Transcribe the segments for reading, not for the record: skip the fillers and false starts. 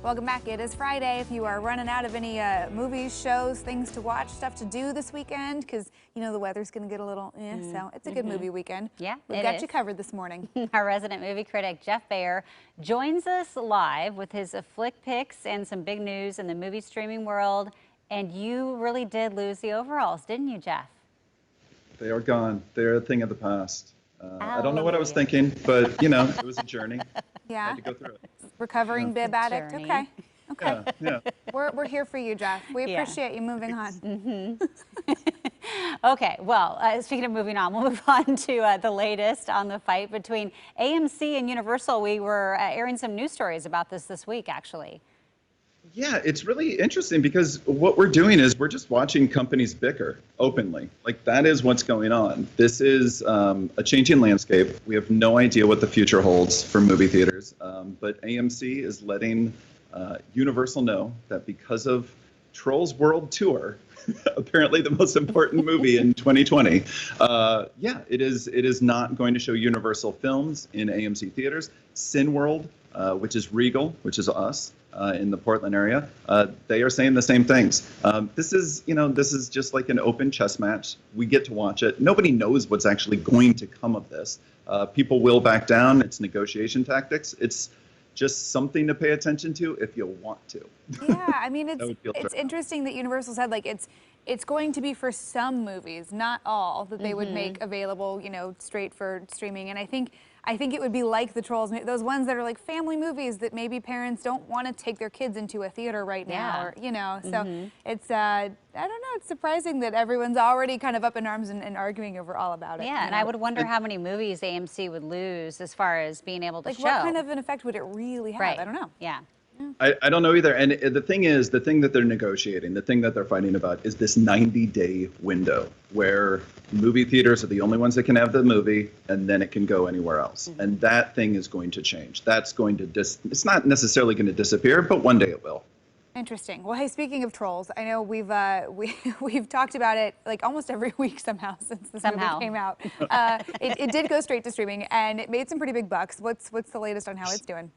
Welcome back. It is Friday. If you are running out of any movies, shows, things to watch, stuff to do this weekend, because you know the weather's going to get a little so it's a good movie weekend. Yeah, we've got you covered this morning. Our resident movie critic Jeff Baer joins us live with his flick picks and some big news in the movie streaming world. And you really did lose the overalls, didn't you, Jeff? They are gone. They're a thing of the past. I don't know what I was thinking, but you know, it was a journey. Yeah. I had to go through it. Recovering bib addict. Journey. Okay. Okay. Yeah. We're here for you, Jeff. We appreciate you moving on. Okay, well, speaking of moving on, we'll move on to the latest on the fight between AMC and Universal. We were airing some news stories about this week, actually. Yeah, it's really interesting because what we're doing is we're just watching companies bicker openly. Like, that is what's going on. This is a changing landscape. We have no idea what the future holds for movie theaters, but AMC is letting Universal know that because of Trolls World Tour, apparently the most important movie in 2020, it is not going to show Universal films in AMC theaters. Cineworld, which is Regal, which is us, in the Portland area, they are saying the same things. This is just like an open chess match. We get to watch it. Nobody knows what's actually going to come of this. People will back down. It's negotiation tactics. It's just something to pay attention to if you want to. Yeah, I mean, it's interesting that Universal said, like, it's going to be for some movies, not all, that they would make available, you know, straight for streaming. And I think it would be like the Trolls, those ones that are like family movies that maybe parents don't want to take their kids into a theater right now, or, you know, so it's, I don't know, it's surprising that everyone's already kind of up in arms and arguing over all about it. Yeah, and I would wonder how many movies AMC would lose as far as being able to show. What kind of an effect would it really have? Right. I don't know. Yeah. I don't know either. And the thing that they're negotiating, the thing that they're fighting about is this 90-day window where movie theaters are the only ones that can have the movie, and then it can go anywhere else. And that thing is going to change. That's going to it's not necessarily going to disappear, but one day it will. Interesting. Well, hey, speaking of Trolls, I know we've talked about it like almost every week somehow since this movie came out. It did go straight to streaming, and it made some pretty big bucks. What's the latest on how it's doing?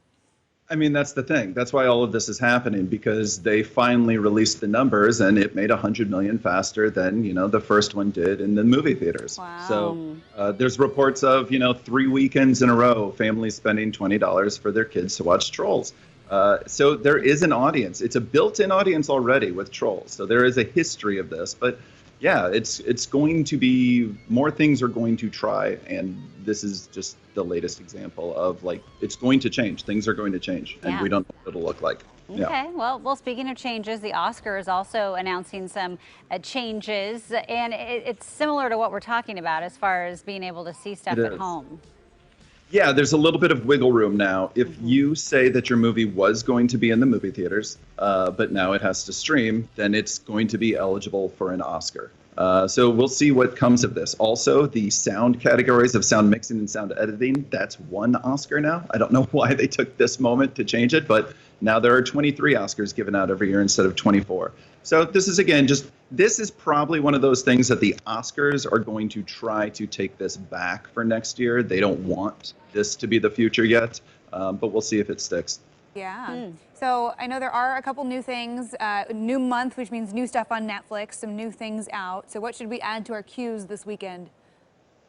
I mean, that's the thing. That's why all of this is happening, because they finally released the numbers, and it made 100 million faster than, you know, the first one did in the movie theaters. Wow. So there's reports of, you know, 3 weekends in a row, families spending $20 for their kids to watch Trolls. So there is an audience. It's a built-in audience already with Trolls. So there is a history of this, but yeah, it's going to be, more things are going to try, and this is just the latest example of, like, it's going to change. Things are going to change, and we don't know what it'll look like. Okay, Yeah. well, speaking of changes, the Oscar is also announcing some changes, and it's similar to what we're talking about as far as being able to see stuff at home. Yeah, there's a little bit of wiggle room now. If you say that your movie was going to be in the movie theaters, but now it has to stream, then it's going to be eligible for an Oscar. So we'll see what comes of this. Also, the sound categories of sound mixing and sound editing, that's one Oscar now. I don't know why they took this moment to change it, but now there are 23 Oscars given out every year instead of 24. So this is, again, this is probably one of those things that the Oscars are going to try to take this back for next year. They don't want this to be the future yet, but we'll see if it sticks. Yeah. So I know there are a couple new things, new month, which means new stuff on Netflix, some new things out. So what should we add to our queues this weekend?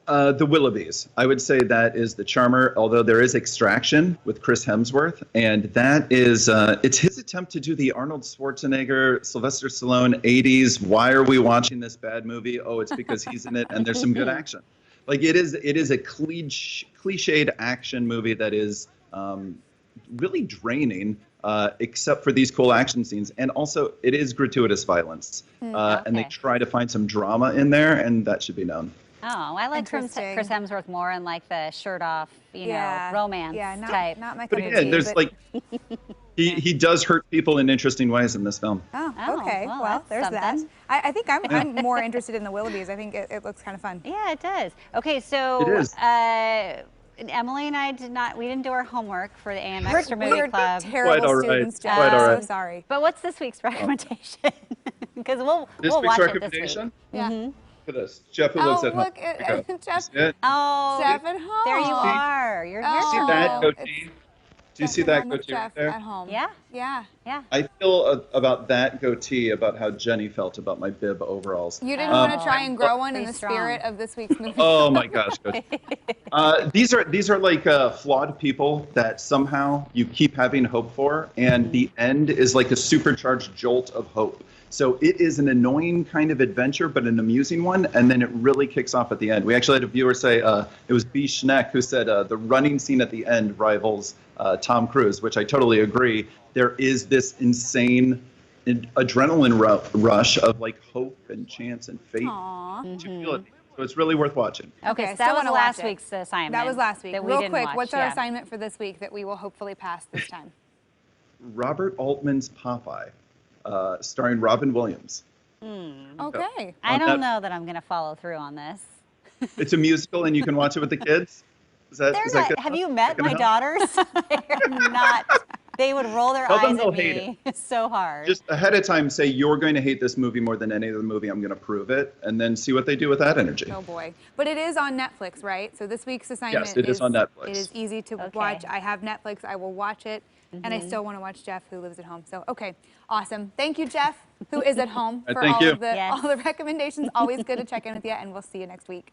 The Willoughbys. I would say that is the charmer, although there is Extraction with Chris Hemsworth, and that is, it's his attempt to do the Arnold Schwarzenegger, Sylvester Stallone 80s, why are we watching this bad movie? Oh, it's because he's in it and there's some good action. Like, it is a cliched action movie that is really draining, except for these cool action scenes. And also, it is gratuitous violence. And they try to find some drama in there, and that should be known. Oh, I like Chris Hemsworth more in, like, the shirt off, you know, romance type. Not my But cup of again, tea, there's like, he does hurt people in interesting ways in this film. Oh, okay. Well, there's that. I think I'm more interested in the Willoughbys. I think it looks kind of fun. Yeah, it does. Okay, so It is. Emily and I didn't do our homework for the AM Extra Movie We're Club. terrible students, Jeff. Quite all right. I'm so sorry. But what's this week's recommendation? Because we'll This watch week's it recommendation? this week. Yeah. Look at this. Jeff, who lives at home. Look at Jeff. Oh, Jeff at home. there you are. You're here. Oh. See that goatee? Do you see Justin that home with goatee right Jeff there? at home. Yeah. Yeah. Yeah. I feel about that goatee about how Jenny felt about my bib overalls. You didn't want to try I and lo- grow one in Pretty the strong. spirit of this week's movie. Oh my gosh, Coach. These are like flawed people that somehow you keep having hope for, and the end is like a supercharged jolt of hope. So it is an annoying kind of adventure, but an amusing one, and then it really kicks off at the end. We actually had a viewer say, it was B. Schneck who said the running scene at the end rivals Tom Cruise, which I totally agree. There is this insane adrenaline rush of like hope and chance and faith. Aww. You feel it. So it's really worth watching. Okay, I so still that was wanna last watch it. week's assignment. That was last week. That we Real didn't quick, watch, what's our yeah. assignment for this week that we will hopefully pass this time? Robert Altman's Popeye, starring Robin Williams. Okay. I On don't that- know that I'm going to follow through on this. It's a musical, and you can watch it with the kids. Is that good? Have you met Is that my gonna help? daughters? They're not. They would roll their Tell them eyes they'll at hate me so hard. Just ahead of time, say you're going to hate this movie more than any other movie. I'm going to prove it, and then see what they do with that energy. Oh boy. But it is on Netflix, right? So this week's assignment Yes, it is on Netflix. It is easy to Okay. watch. I have Netflix. I will watch it. And I still want to watch Jeff, who lives at home. So, okay, awesome. Thank you, Jeff, who is at home, for Thank you. all of the recommendations. Always good to check in with you, and we'll see you next week.